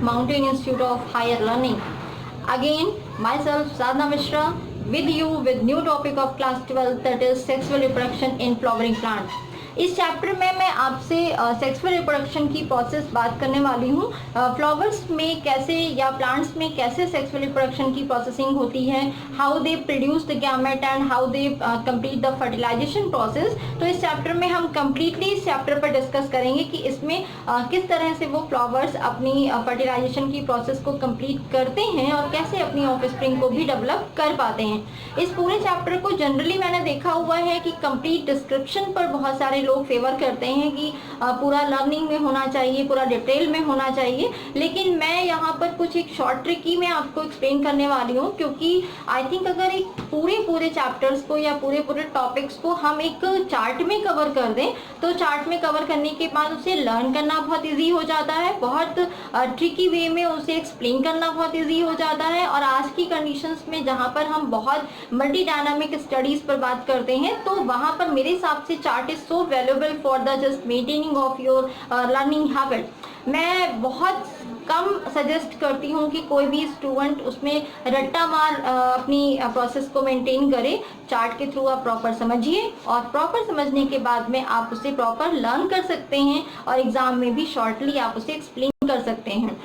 Mountain Institute of Higher Learning. Again, myself Sadhna Mishra with you with new topic of class 12, that is sexual reproduction in flowering plant. इस chapter में मैं आपसे sexual reproduction की process बात करने वाली हूँ। फ्लावर्स में कैसे या प्लांट्स में कैसे सेक्सुअल रिप्रोडक्शन की प्रोसेसिंग होती है, how they produce the gamete and how they complete the fertilization process. तो इस चैप्टर में हम कंप्लीटली इस चैप्टर पर डिस्कस करेंगे कि इसमें किस तरह से वो फ्लावर्स अपनी फर्टिलाइजेशन की प्रोसेस को कंप्लीट करते हैं और कैसे अपनी ऑफस्प्रिंग को भी डेवलप कर पाते हैं। इस पूरे चैप्टर को जनरली मैंने देखा हुआ है कि कंप्लीट डिस्क्रिप्शन पर बहुत सारे लोग फेवर करते हैं कि पूरा लर्निंग में होना चाहिए, पूरा डिटेल में होना चाहिए, लेकिन मैं यहाँ पर कुछ एक शॉर्ट ट्रिक ही मैं आपको एक्सप्लेन करने वाली हूँ, क्योंकि आई थिंक अगर एक पूरे चैप्टर्स को या पूरे टॉपिक्स को हम एक चार्ट में कवर कर दें तो चार्ट में कवर करने के बाद उसे लर्न करना बहुत ईजी हो जाता है, बहुत ट्रिकी वे में उसे एक्सप्लेन करना बहुत ईजी हो जाता है। और आज की कंडीशंस में जहाँ पर हम बहुत मल्टी डायनामिक स्टडीज पर बात करते हैं तो वहाँ पर मेरे हिसाब से chart is so valuable for the just maintaining of your learning habit. मैं बहुत कम सजेस्ट करती हूँ कि कोई भी स्टूडेंट उसमें रट्टा मार अपनी प्रोसेस को मेंटेन करे। चार्ट के थ्रू आप प्रॉपर समझिए और प्रॉपर समझने के बाद में आप उसे प्रॉपर लर्न कर सकते हैं और एग्जाम में भी शॉर्टली आप उसे एक्सप्लेन कर सकते हैं।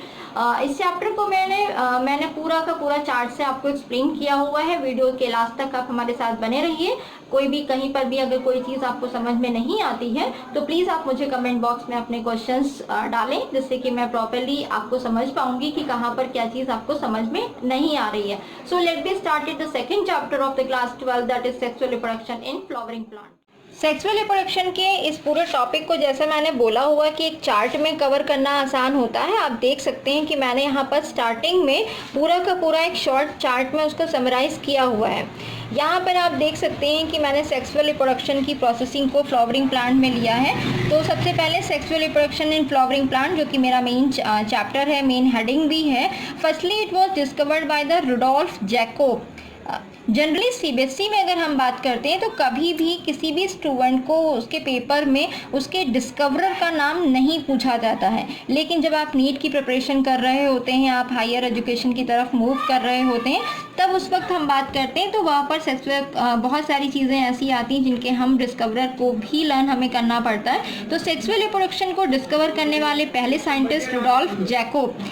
इस चैप्टर को मैंने पूरा का पूरा चार्ट से आपको एक्सप्लेन किया हुआ है। वीडियो के लास्ट तक आप हमारे साथ बने रहिए। कोई भी कहीं पर भी अगर कोई चीज़ आपको समझ में नहीं आती है तो प्लीज़ आप मुझे कमेंट बॉक्स में अपने क्वेश्चंस डालें, जिससे कि मैं प्रॉपर्ली आपको समझ पाऊंगी कि कहाँ पर क्या चीज़ आपको समझ में नहीं आ रही है। So let be started the second chapter of the class 12, that is sexual reproduction in flowering plant. Sexual reproduction के इस पूरे टॉपिक को जैसे मैंने बोला हुआ कि एक चार्ट में कवर करना आसान होता है। आप देख सकते हैं कि मैंने यहाँ पर स्टार्टिंग में पूरा का पूरा एक शॉर्ट चार्ट में उसको समराइज किया हुआ है। यहाँ पर आप देख सकते हैं कि मैंने सेक्सुअल रिप्रोडक्शन की प्रोसेसिंग को फ्लावरिंग प्लांट में लिया है। तो सबसे पहले sexual reproduction in flowering plant, जो कि मेरा मेन चैप्टर है, मेन हेडिंग भी है। Firstly it was discovered by the Rudolf Jacob. Generally CBSE में अगर हम बात करते हैं तो कभी भी किसी भी स्टूडेंट को उसके पेपर में उसके डिस्कवरर का नाम नहीं पूछा जाता है, लेकिन जब आप नीट की प्रिपरेशन कर रहे होते हैं, आप हायर एजुकेशन की तरफ मूव कर रहे होते हैं, तब उस वक्त हम बात करते हैं तो वहाँ पर सेक्सुअल बहुत सारी चीज़ें ऐसी आती हैं जिनके हम डिस्कवरर को भी लर्न हमें करना पड़ता है। तो सेक्सुअल रिप्रोडक्शन को डिस्कवर करने वाले पहले साइंटिस्ट रुडोल्फ जैकोब।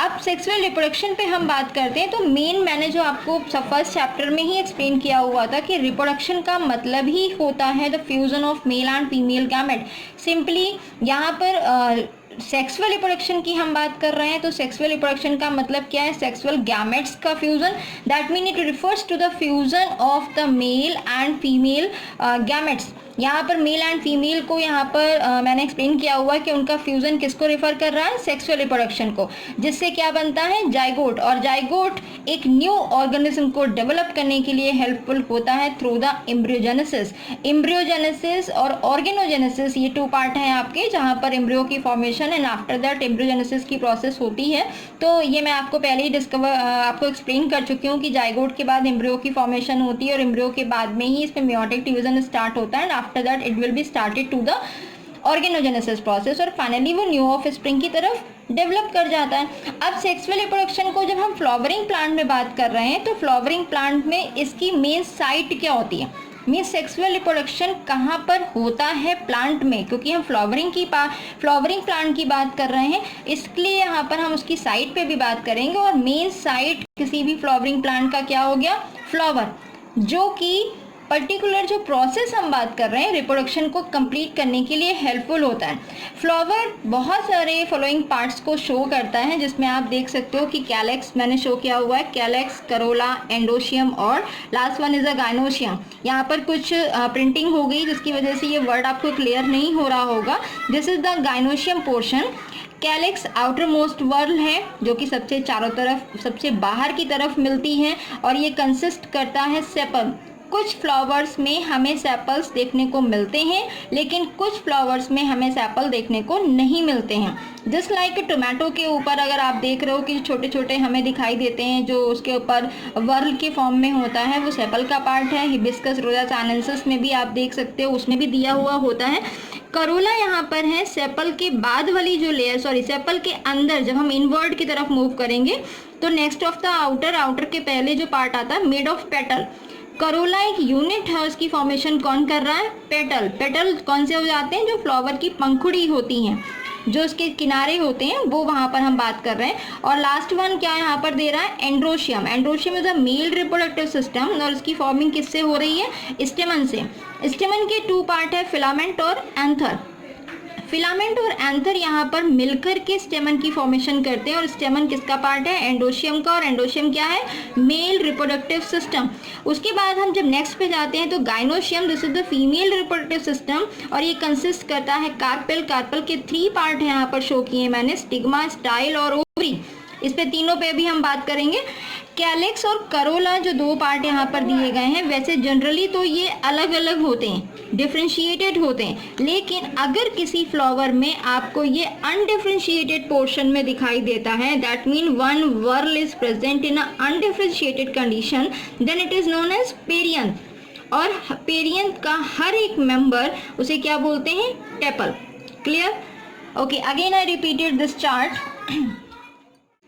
अब सेक्सुअल रिप्रोडक्शन पे हम बात करते हैं तो मेन मैंने जो आपको फर्स्ट चैप्टर में ही एक्सप्लेन किया हुआ था कि रिप्रोडक्शन का मतलब ही होता है the fusion of male and female gamete. Simply यहाँ पर सेक्सुअल रिप्रोडक्शन की हम बात कर रहे हैं तो सेक्सुअल रिप्रोडक्शन का मतलब क्या है? सेक्सुअल गैमेट्स का फ्यूजन। That mean it refers to the fusion of the male and female gametes. यहाँ पर मेल एंड फीमेल को यहाँ पर मैंने एक्सप्लेन किया हुआ है कि उनका फ्यूजन किसको रेफर कर रहा है? सेक्सुअल रिप्रोडक्शन को, जिससे क्या बनता है? जाइगोट। और जाइगोट एक न्यू ऑर्गेनिज्म को डेवलप करने के लिए हेल्पफुल होता है थ्रू द एम्ब्रियोजेनेसिस। एम्ब्रियोजेनेसिस और ऑर्गेनोजेनेसिस ये टू पार्ट हैं आपके, जहाँ पर एम्ब्रियो की formation and after that embryogenesis की प्रोसेस होती है। तो ये मैं आपको पहले ही आपको एक्सप्लेन कर चुकी हूँ कि जाइगोट के बाद एम्ब्रियो की फॉर्मेशन होती है और एम्ब्रियो के बाद में ही इसमें मेयोटिक डिवीजन स्टार्ट होता है। After that it will be started to the organogenesis process और फाइनली वो न्यू ऑफ स्प्रिंग की तरफ डेवलप कर जाता है। अब सेक्सुअल रिप्रोडक्शन को जब हम फ्लावरिंग प्लांट में बात कर रहे हैं तो फ्लावरिंग प्लांट में इसकी मेन साइट क्या होती है? मीन सेक्सुअल रिप्रोडक्शन कहाँ पर होता है प्लांट में, क्योंकि हम फ्लावरिंग प्लांट की बात कर रहे हैं, इसलिए यहाँ पर हम उसकी साइट पे भी बात करेंगे। और मेन साइट किसी भी फ्लावरिंग प्लांट का क्या हो गया? फ्लावर, जो कि पर्टिकुलर जो प्रोसेस हम बात कर रहे हैं रिप्रोडक्शन को कंप्लीट करने के लिए हेल्पफुल होता है। फ्लावर बहुत सारे फॉलोइंग पार्ट्स को शो करता है, जिसमें आप देख सकते हो कि कैलेक्स मैंने शो किया हुआ है, कैलेक्स, करोला, एंडोशियम और last one is a gynoecium. यहाँ पर कुछ प्रिंटिंग हो गई जिसकी वजह से ये वर्ड आपको क्लियर नहीं हो रहा होगा। This is the gynoecium portion. Calyx outer most whorl है, जो कि सबसे चारों तरफ, सबसे बाहर की तरफ मिलती है और ये कंसिस्ट करता है सेपल। कुछ फ्लावर्स में हमें सेपल्स देखने को मिलते हैं, लेकिन कुछ फ्लावर्स में हमें सेपल देखने को नहीं मिलते हैं। जस्ट लाइक टोमेटो के ऊपर अगर आप देख रहे हो कि छोटे छोटे हमें दिखाई देते हैं, जो उसके ऊपर वर्ल के फॉर्म में होता है, वो सेपल का पार्ट है। हिबिस्कस रोजा चाइनेंसिस में भी आप देख सकते हो, उसमें भी दिया हुआ होता है। करोला यहाँ पर है सेपल के बाद वाली जो लेयर, सॉरी सेपल के अंदर जब हम इनवर्ड की तरफ मूव करेंगे तो नेक्स्ट ऑफ द आउटर के पहले जो पार्ट आता है मेड ऑफ पेटल। करोला एक यूनिट है, उसकी फॉर्मेशन कौन कर रहा है? पेटल। पेटल कौन से हो जाते हैं? जो फ्लावर की पंखुड़ी होती हैं, जो उसके किनारे होते हैं, वो वहां पर हम बात कर रहे हैं। और लास्ट वन क्या यहाँ पर दे रहा है? Androecium. Androecium is a male reproductive system और उसकी फॉर्मिंग किससे हो रही है? स्टेमन से। स्टेमन के टू पार्ट है, फिलामेंट और एंथर। फिलामेंट और एंथर यहाँ पर मिलकर के स्टेमन की फॉर्मेशन करते हैं और स्टेमन किसका पार्ट है? एंडोशियम का। और एंडोशियम क्या है? Male reproductive system. उसके बाद हम जब नेक्स्ट पे जाते हैं तो gynoecium, this is the female reproductive system और ये कंसिस्ट करता है कार्पेल। कार्पेल के 3 पार्ट है यहाँ पर शो किए मैंने, स्टिग्मा, स्टाइल और ओवरी। इस पे तीनों पे भी हम बात करेंगे। कैलेक्स और करोला जो 2 पार्ट यहाँ पर दिए गए हैं, वैसे जनरली तो ये अलग अलग होते हैं, डिफ्रेंशिएटेड होते हैं, लेकिन अगर किसी फ्लावर में आपको ये अनडिफ्रेंशिएटेड पोर्शन में दिखाई देता है, that mean one whorl is present in a undifferentiated condition, then it is known as perianth. और पेरियंथ का हर एक मेंबर उसे क्या बोलते हैं? Tepal. Clear? Okay, again I repeated this chart.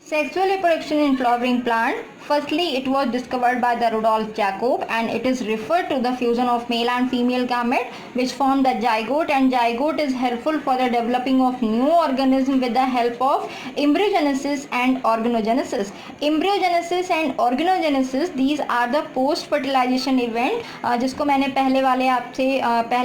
Sexual reproduction in flowering plant. Firstly, it was discovered by the Rudolf Jacob and it is referred to the fusion of male and female gamete which form the zygote, and zygote is helpful for the developing of new organism with the help of embryogenesis and organogenesis. Embryogenesis and organogenesis, these are the post fertilization event जिसको मैंने पहले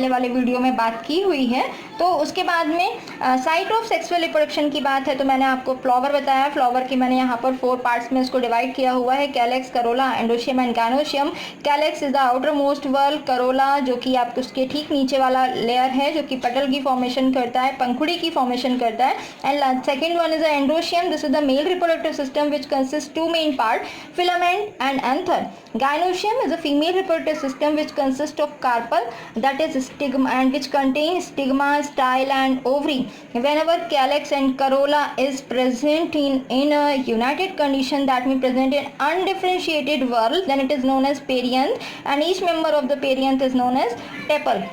वाले video में बात की हुई है। तो उसके बाद में साइट ऑफ सेक्सुअल रिप्रोडक्शन की बात है तो मैंने आपको फ्लावर बताया। फ्लावर की मैंने यहाँ पर 4 पार्ट्स में इसको डिवाइड किया हुआ है, calyx, corolla, androecium and gynoecium. Calyx is the outer most whorl, corolla जो कि आपको उसके ठीक नीचे वाला लेयर है जो कि पेटल की फॉर्मेशन करता है, पंखुड़ी की फॉर्मेशन करता है। And second one is the androecium, this is the male reproductive system which consist 2 main part, filament and anther. Gynoecium is a female reproductive system which consists of carpel, that is stigma, and which contains stigma, style and ovary. Whenever calyx and corolla is present in a united condition, that means present in undifferentiated whorl, then it is known as perianth, and each member of the perianth is known as tepal.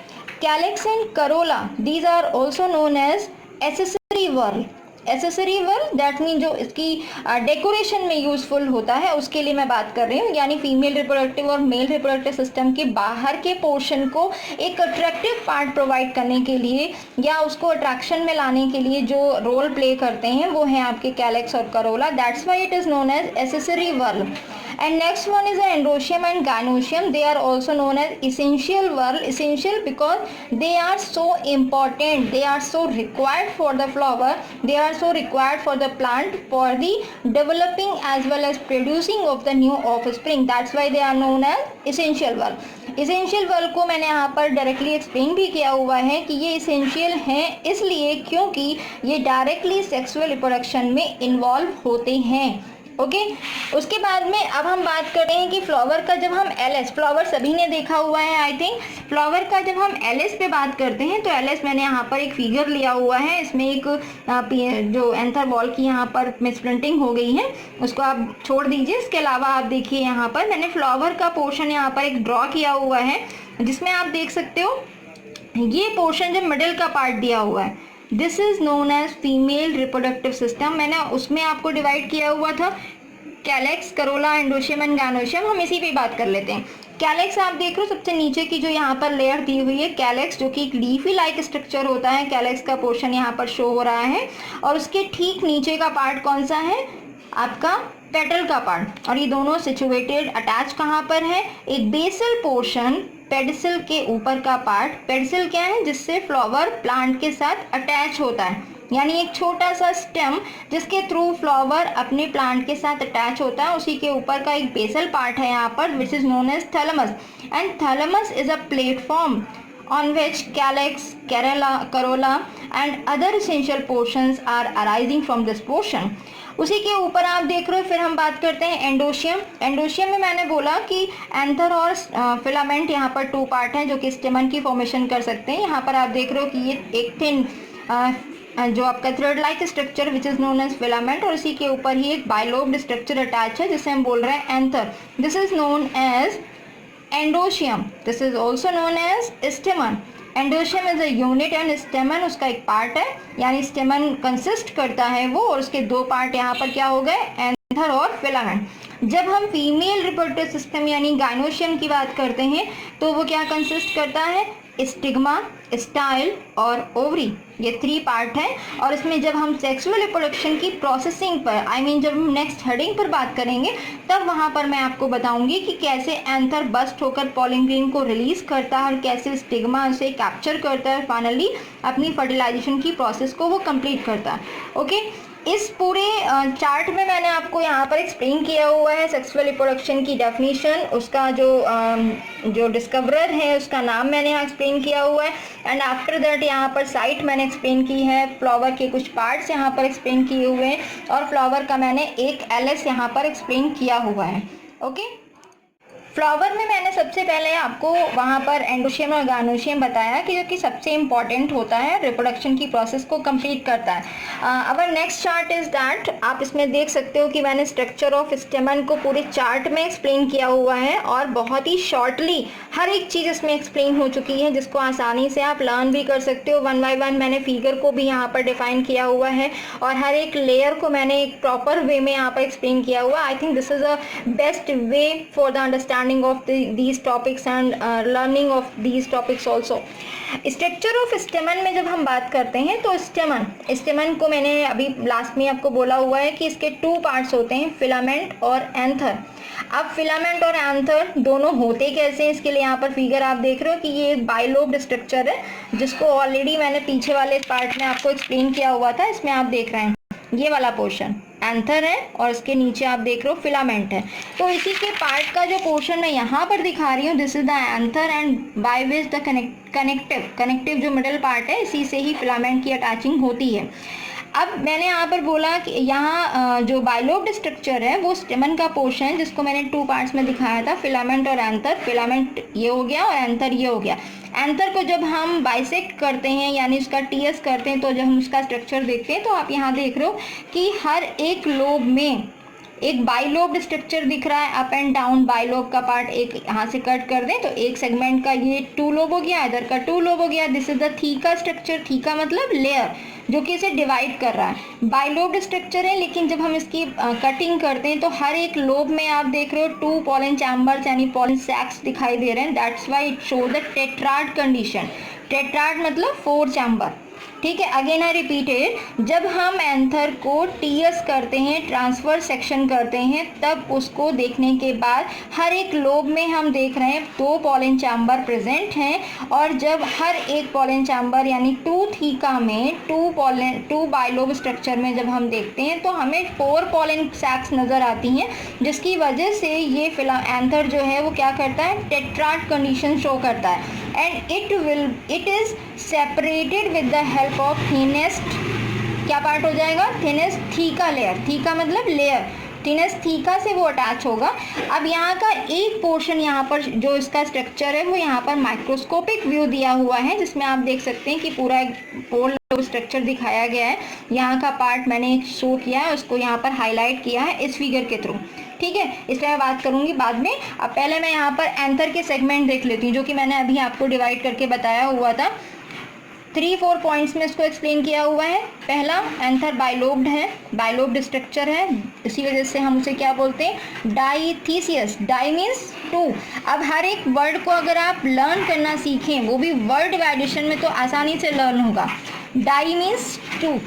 Calyx and corolla, these are also known as accessory whorl. Accessory whorl, that mean जो इसकी decoration में useful होता है उसके लिए मैं बात कर रही हूँ, यानी फीमेल रिप्रोडक्टिव और मेल रिप्रोडक्टिव सिस्टम के बाहर के पोर्शन को एक अट्रैक्टिव पार्ट प्रोवाइड करने के लिए या उसको अट्रैक्शन में लाने के लिए जो रोल प्ले करते हैं वो है आपके कैलेक्स और corolla, that's why it is known as accessory whorl. And next one is the Androecium and Gynoecium. They are also known as essential whorl. Essential because they are so important. They are so required for the flower. They are so required for the plant for the developing as well as producing of the new offspring. That's why they are known as essential whorl. Essential whorl को मैंने यहाँ पर directly explain भी किया हुआ है कि ये essential हैं इसलिए क्योंकि ये डायरेक्टली सेक्सुअल रिप्रोडक्शन में इन्वॉल्व होते हैं. ओके उसके बाद में अब हम बात करते हैं कि फ्लावर का जब हम एलएस, फ्लावर सभी ने देखा हुआ है आई थिंक. फ्लावर का जब हम एलएस पे बात करते हैं तो एलएस मैंने यहाँ पर एक फिगर लिया हुआ है, इसमें एक जो एंथर बॉल की यहाँ पर मिसप्रिंटिंग हो गई है उसको आप छोड़ दीजिए. इसके अलावा आप देखिए यहाँ पर मैंने फ्लावर का पोर्शन यहाँ पर एक ड्रॉ किया हुआ है जिसमें आप देख सकते हो ये पोर्शन जो मिडिल का पार्ट दिया हुआ है this is known as female reproductive system. मैंने उसमें आपको डिवाइड किया हुआ था calyx, corolla, androecium and gynoecium. हम इसी पे बात कर लेते हैं. कैलेक्स आप देख रहे हो सबसे नीचे की जो यहाँ पर लेयर दी हुई है कैलेक्स जो कि एक लीफी लाइक स्ट्रक्चर होता है. कैलेक्स का पोर्शन यहाँ पर शो हो रहा है और उसके ठीक नीचे का पार्ट कौन सा है? आपका पेटल का पार्ट. और ये दोनों सिचुएटेड अटैच कहाँ पर है? एक बेसल पोर्शन पेडिसल के ऊपर का पार्ट. पेडिसल क्या है? जिससे फ्लावर प्लांट के साथ अटैच होता है, यानी एक छोटा सा स्टेम जिसके थ्रू फ्लावर अपने प्लांट के साथ अटैच होता है. उसी के ऊपर का एक बेसल पार्ट है यहाँ पर which is known as thalamus. And thalamus is a platform on which calyx, corolla and other essential portions are arising from this portion. उसी के ऊपर आप देख रहे हो. फिर हम बात करते हैं एंडोशियम. एंडोशियम में मैंने बोला कि एंथर और फिलामेंट यहाँ पर 2 पार्ट हैं जो कि स्टेमन की फॉर्मेशन कर सकते हैं. यहाँ पर आप देख रहे हो कि ये एक थिन जो आपका thread like structure which is known as filament और इसी के ऊपर ही एक बाइलोब्ड स्ट्रक्चर अटैच है जिसे हम बोल रहे हैं anther. This is known as androecium. This is also known as stamen. Androecium is a unit and stamen उसका एक पार्ट है, यानी स्टेमन कंसिस्ट करता है वो, और उसके दो पार्ट यहाँ पर क्या हो गए, एंथर और फिलामेंट। जब हम फीमेल रिप्रोडक्टिव सिस्टम यानी गायनोशियम की बात करते हैं तो वो क्या कंसिस्ट करता है, स्टिग्मा, स्टाइल और ओवरी, ये 3 पार्ट हैं। और इसमें जब हम सेक्सुअल रिप्रोडक्शन की प्रोसेसिंग पर जब हम नेक्स्ट हेडिंग पर बात करेंगे तब वहाँ पर मैं आपको बताऊंगी कि कैसे एंथर बस्ट होकर पॉलन ग्रेन को रिलीज करता है और कैसे स्टिग्मा उसे कैप्चर करता है, फाइनली अपनी फर्टिलाइजेशन की प्रोसेस को वो कंप्लीट करता है। ओके, इस पूरे चार्ट में मैंने आपको यहाँ पर एक्सप्लेन किया हुआ है सेक्सुअल रिप्रोडक्शन की डेफिनेशन, उसका जो डिस्कवरर है उसका नाम मैंने यहाँ एक्सप्लेन किया हुआ है, एंड आफ्टर दैट यहाँ पर साइट मैंने एक्सप्लेन की है, फ्लावर के कुछ पार्ट्स यहाँ पर एक्सप्लेन किए हुए हैं और फ्लावर का मैंने एक एलएस यहाँ पर एक्सप्लेन किया हुआ है। ओके, फ्लावर में मैंने सबसे पहले आपको वहाँ पर एंडोशियम और गायनोशियम बताया कि जो कि सबसे इम्पॉर्टेंट होता है, रिप्रोडक्शन की प्रोसेस को कंप्लीट करता है। Our next chart is that, आप इसमें देख सकते हो कि मैंने स्ट्रक्चर ऑफ स्टेमन को पूरे चार्ट में एक्सप्लेन किया हुआ है और बहुत ही शॉर्टली हर एक चीज़ इसमें एक्सप्लेन हो चुकी है जिसको आसानी से आप लर्न भी कर सकते हो। 1 बाय 1 मैंने फिगर को भी यहाँ पर डिफाइन किया हुआ है और हर एक लेयर को मैंने एक प्रॉपर वे में यहाँ पर एक्सप्लेन किया हुआ। I think this is a best way for the understanding of these topics and learning of these topics also. Structure of स्टेमन में जब हम बात करते हैं तो स्टेमन को मैंने अभी लास्ट में आपको बोला हुआ है कि इसके 2 पार्ट्स होते हैं, फिलामेंट और एंथर। अब फिलामेंट और एंथर दोनों होते कैसे हैं, इसके लिए यहाँ पर फिगर आप देख रहे हो कि ये एक बाइलोब्ड स्ट्रक्चर है जिसको ऑलरेडी मैंने पीछे वाले पार्ट में आपको एक्सप्लेन किया हुआ था। इसमें आप देख रहे हैं ये वाला पोर्शन एंथर है और इसके नीचे आप देख रहे हो फिलामेंट है। तो इसी के पार्ट का जो पोर्शन मैं यहाँ पर दिखा रही हूँ, this is the anther and by which the connective जो मिडल पार्ट है इसी से ही फिलामेंट की अटैचिंग होती है। अब मैंने यहाँ पर बोला कि यहाँ जो बाइलोब्ड स्ट्रक्चर है वो स्टेमन का पोर्शन है जिसको मैंने 2 पार्ट्स में दिखाया था, फिलामेंट और एंथर। फिलामेंट ये हो गया और एंथर ये हो गया। एंथर को जब हम बाइसेक्ट करते हैं यानी उसका टीएस करते हैं तो जब हम उसका स्ट्रक्चर देखते हैं तो आप यहाँ देख रहे हो कि हर एक लोब में एक बाइलोब्ड स्ट्रक्चर दिख रहा है, अप एंड डाउन। बाइलोब का पार्ट एक यहाँ से कट कर दें तो एक सेगमेंट का ये 2 लोब हो गया, इधर का 2 लोब हो गया। This is the theca structure, theca मतलब लेयर जो कि इसे डिवाइड कर रहा है। बाइलोब्ड स्ट्रक्चर है लेकिन जब हम इसकी कटिंग करते हैं तो हर एक लोब में आप देख रहे हो 2 पॉलन चैम्बर्स यानी पॉलन सैक्स दिखाई दे रहे हैं। That's why it show the tetrad condition. Tetrad मतलब 4 चैम्बर, ठीक है। अगेन आई रिपीटेड, जब हम एंथर को टीएस करते हैं, ट्रांसफर सेक्शन करते हैं, तब उसको देखने के बाद हर एक लोब में हम देख रहे हैं 2 पॉलन चैम्बर प्रेजेंट हैं और जब हर एक पॉलन चैम्बर यानी 2 थीका में 2 बाइलोब स्ट्रक्चर में जब हम देखते हैं तो हमें 4 पॉलन सैक्स नज़र आती हैं, जिसकी वजह से ये एंथर जो है वो क्या करता है, टेट्राड कंडीशन शो करता है। And it is separated with the help of thinnest, क्या पार्ट हो जाएगा, थिनेस्ट थीका लेयर। थीका मतलब लेयर, थिनेस्ट थीका से वो अटैच होगा। अब यहाँ का एक पोर्शन यहाँ पर जो इसका स्ट्रक्चर है वो यहाँ पर माइक्रोस्कोपिक व्यू दिया हुआ है जिसमें आप देख सकते हैं कि पूरा एक पोल स्ट्रक्चर दिखाया गया है। यहाँ का पार्ट मैंने शो किया है, उसको यहाँ पर हाईलाइट किया है इस फिगर के थ्रू, ठीक है। इसलिए मैं बात करूंगी बाद में। अब पहले मैं यहाँ पर एंथर के सेगमेंट देख लेती हूँ जो कि मैंने अभी आपको डिवाइड करके बताया हुआ था। 3-4 पॉइंट्स में इसको एक्सप्लेन किया हुआ है। पहला, एंथर बाइलोब्ड है, बाइलोब्ड स्ट्रक्चर है, इसी वजह से हम उसे क्या बोलते हैं, डाइथीसियस। Die means 2। अब हर एक वर्ड को अगर आप लर्न करना सीखें, वो भी वर्ड एडिशन में, तो आसानी से लर्न होगा। डाई मीन्स 2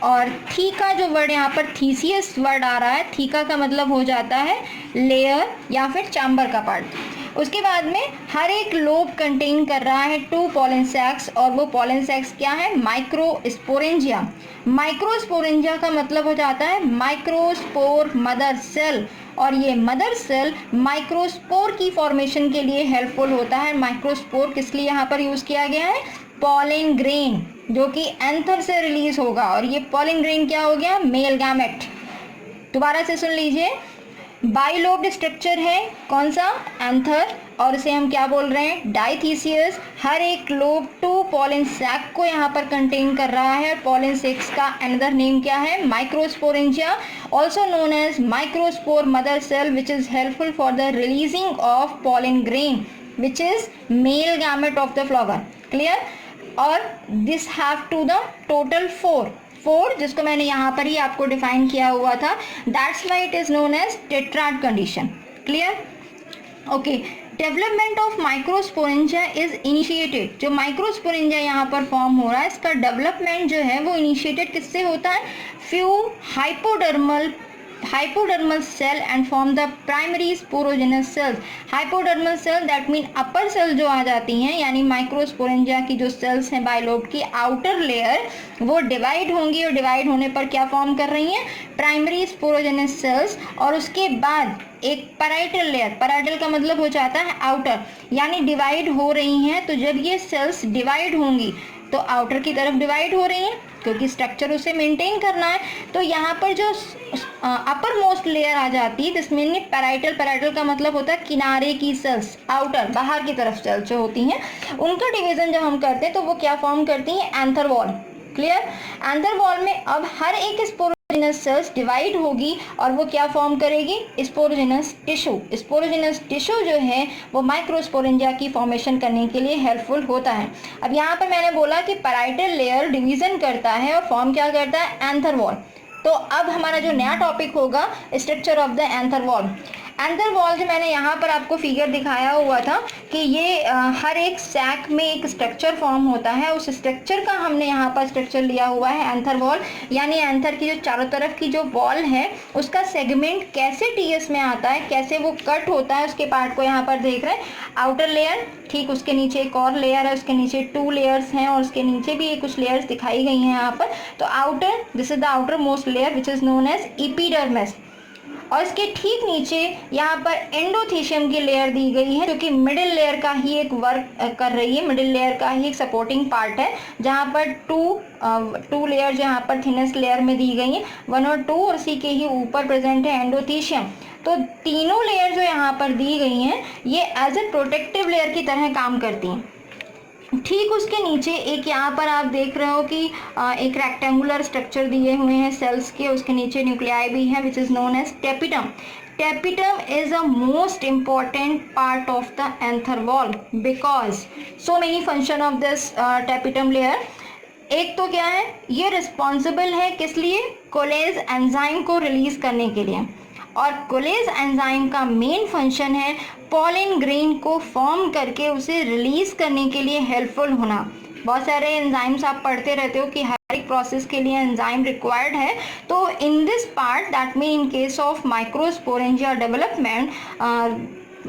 और थीका जो वर्ड यहाँ पर थीसियस वर्ड आ रहा है, थीका का मतलब हो जाता है लेयर या फिर चैम्बर का पार्ट। उसके बाद में हर एक लोब कंटेन कर रहा है 2 पॉलन सैक्स और वो पॉलन सैक्स क्या है, माइक्रोस्पोरेंजिया। माइक्रोस्पोरेंजिया का मतलब हो जाता है माइक्रोस्पोर मदर सेल और ये मदर सेल माइक्रोस्पोर की फॉर्मेशन के लिए हेल्पफुल होता है। माइक्रोस्पोर किस लिए यहाँ पर यूज़ किया गया है, पॉलन ग्रेन जो कि एंथर से रिलीज होगा और ये पॉलन ग्रेन क्या हो गया, मेल गैमेट। दोबारा से सुन लीजिए, बाइलोब्ड स्ट्रक्चर है कौन सा, एंथर, और इसे हम क्या बोल रहे हैं, डाइथीसियस। हर एक लोब 2 पॉलन सैक को यहाँ पर कंटेन कर रहा है। पॉलन सैक्स का अनदर नेम क्या है, microsporangia, also known as microspore mother cell which is helpful for the releasing of pollen grain. which is male gamete of the flower. Clear? और this have to the total four जिसको मैंने यहाँ पर ही आपको define किया हुआ था. That's why it is known as tetrad condition. Clear? Okay. Development of microsporangia is initiated. जो माइक्रोस्पोरेंजिया यहाँ पर फॉर्म हो रहा है, इसका डेवलपमेंट जो है वो इनिशिएटेड किससे होता है? Few hypodermal cell and form the primary sporogenous cells. hypodermal cell that mean upper cell जो आ जाती हैं, यानी माइक्रोस्पोरेंजिया की जो सेल्स हैं बायलोब की आउटर लेयर, वो डिवाइड होंगी और डिवाइड होने पर क्या फॉर्म कर रही हैं? Primary sporogenous cells. और उसके बाद एक पैराइटल लेयर, पैराइटल का मतलब हो जाता है आउटर, यानी डिवाइड हो रही हैं. तो जब ये सेल्स डिवाइड होंगी तो आउटर की तरफ डिवाइड हो रही हैं क्योंकि स्ट्रक्चर उसे मेंटेन करना है. तो यहाँ पर जो अपर मोस्ट लेयर आ जाती है जिसमें पैराइटल का मतलब होता है किनारे की सेल्स, आउटर बाहर की तरफ सेल्स जो होती हैं, उनका डिवीजन जब हम करते हैं तो वो क्या फॉर्म करती हैं? Anther wall. Clear? Anther wall में अब हर एक स्पोरोजेनस सेल्स डिवाइड होगी और वो क्या फॉर्म करेगी? Sporogenous tissue. स्पोरोजेनस टिश्यू जो है वो माइक्रोस्पोरेंजिया की फॉर्मेशन करने के लिए हेल्पफुल होता है. अब यहाँ पर मैंने बोला कि पैराइटल लेयर डिवीजन करता है और फॉर्म क्या करता है? Anther wall. तो अब हमारा जो नया टॉपिक होगा structure of the anther wall. Anther wall जो मैंने यहाँ पर आपको फिगर दिखाया हुआ था कि ये हर एक सैक में एक स्ट्रक्चर फॉर्म होता है, उस स्ट्रक्चर का हमने यहाँ पर स्ट्रक्चर लिया हुआ है एंथर वॉल. यानी एंथर की जो चारों तरफ की जो वॉल है उसका सेगमेंट कैसे टीएस में आता है, कैसे वो कट होता है, उसके पार्ट को यहाँ पर देख रहे हैं. आउटर लेयर, ठीक उसके नीचे एक और लेयर है, उसके नीचे 2 लेयर्स हैं और उसके नीचे भी कुछ लेयर्स दिखाई गई हैं यहाँ पर. तो outer, this is the outer most layer which is known as epidermis. और इसके ठीक नीचे यहाँ पर एंडोथीशियम की लेयर दी गई है जो कि मिडिल लेयर का ही एक वर्क कर रही है, मिडिल लेयर का ही एक सपोर्टिंग पार्ट है, जहाँ पर टू लेयर जो यहाँ पर थिनेस्ट लेयर में दी गई है, 1 और 2, और उसी के ही ऊपर प्रेजेंट है एंडोथीशियम. तो तीनों लेयर जो यहाँ पर दी गई हैं ये एज ए प्रोटेक्टिव लेयर की तरह काम करती हैं. ठीक उसके नीचे एक यहाँ पर आप देख रहे हो कि एक रेक्टेंगुलर स्ट्रक्चर दिए हुए हैं सेल्स के, उसके नीचे न्यूक्लियाई भी है which is known as tapetum. Tapetum is a most important part of the anther wall because so many function of this tapetum layer. एक तो क्या है, ये रिस्पॉन्सिबल है किस लिए? कोलेज एंजाइम को रिलीज करने के लिए. और कोलेज एंजाइम का मेन फंक्शन है पॉलन ग्रेन को फॉर्म करके उसे रिलीज करने के लिए हेल्पफुल होना. बहुत सारे एंजाइम्स आप पढ़ते रहते हो कि हर एक प्रोसेस के लिए एंजाइम रिक्वायर्ड है. तो in this part that mean in case of microsporangia development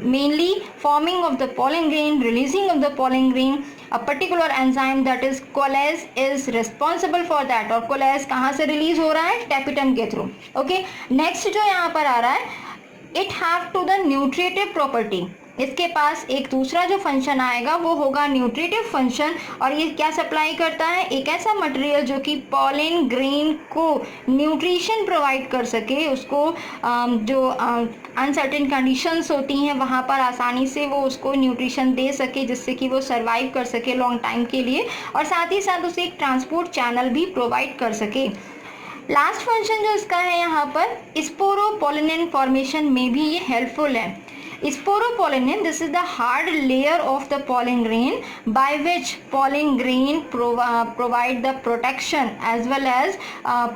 mainly forming of the pollen grain, releasing of the pollen grain, a particular enzyme that is coalase is responsible for that. और coalase कहाँ से release हो रहा है? Tapetum के through. Okay, next जो यहाँ पर आ रहा है, it have to the nutritive property. इसके पास एक दूसरा जो फंक्शन आएगा वो होगा न्यूट्रिटिव फंक्शन. और ये क्या सप्लाई करता है? एक ऐसा मटेरियल जो कि पॉलन ग्रेन को न्यूट्रिशन प्रोवाइड कर सके, उसको जो अनसर्टेन कंडीशंस होती हैं वहाँ पर आसानी से वो उसको न्यूट्रिशन दे सके जिससे कि वो सर्वाइव कर सके लॉन्ग टाइम के लिए, और साथ ही साथ उसे एक ट्रांसपोर्ट चैनल भी प्रोवाइड कर सके. लास्ट फंक्शन जो इसका है यहाँ पर, स्पोरोपोलिनेन फॉर्मेशन में भी ये हेल्पफुल है. Sporopollen, this is the hard layer of the pollen grain by which pollen grain provide the protection as well as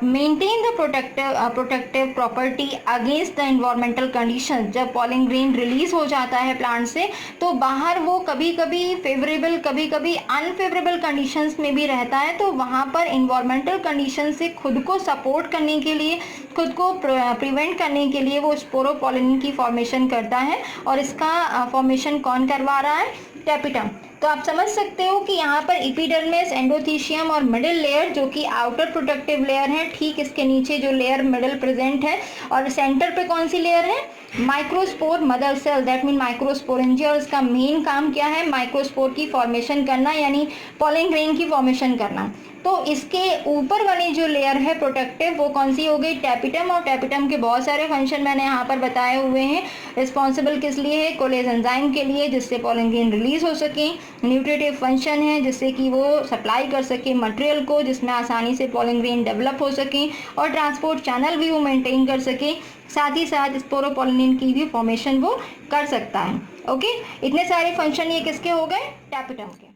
maintain the protective property against the environmental conditions. जब pollen grain release हो जाता है plant से तो बाहर वो कभी कभी फेवरेबल कभी कभी अनफेवरेबल कंडीशंस में भी रहता है. तो वहाँ पर environmental conditions से खुद को सपोर्ट करने के लिए, खुद को प्रिवेंट करने के लिए वो स्पोरोपोलिन की फॉर्मेशन करता है. और इसका फॉर्मेशन कौन करवा रहा है? टेपिटम. तो आप समझ सकते हो कि यहाँ पर एपिडर्मिस, एंडोथीशियम और मिडिल लेयर जो कि आउटर प्रोटेक्टिव लेयर है, ठीक इसके नीचे जो लेयर मिडिल प्रेजेंट है, और सेंटर पे कौन सी लेयर है? Microspore mother cell, that mean microsporangia. और इसका मेन काम क्या है? माइक्रोस्पोर की फॉर्मेशन करना, यानी पॉलन ग्रेन की फॉर्मेशन करना. तो इसके ऊपर वाली जो लेयर है प्रोटेक्टिव, वो कौन सी हो गई? टेपिटम. और टेपिटम के बहुत सारे फंक्शन मैंने यहाँ पर बताए हुए हैं. रिस्पॉन्सिबल किस लिए है? कोलेज एंजाइम के लिए, जिससे पॉलन ग्रेन रिलीज हो सके. न्यूट्रिटिव फंक्शन है जिससे कि वो सप्लाई कर सके मटेरियल को जिसमें आसानी से पॉलन ग्रेन डेवलप हो सके, और ट्रांसपोर्ट चैनल भी वो मेंटेन कर सके. साथ ही साथ स्पोरोपोलिन की भी फॉर्मेशन वो कर सकता है। ओके, इतने सारे फंक्शन ये किसके हो गए, टैपेटम के।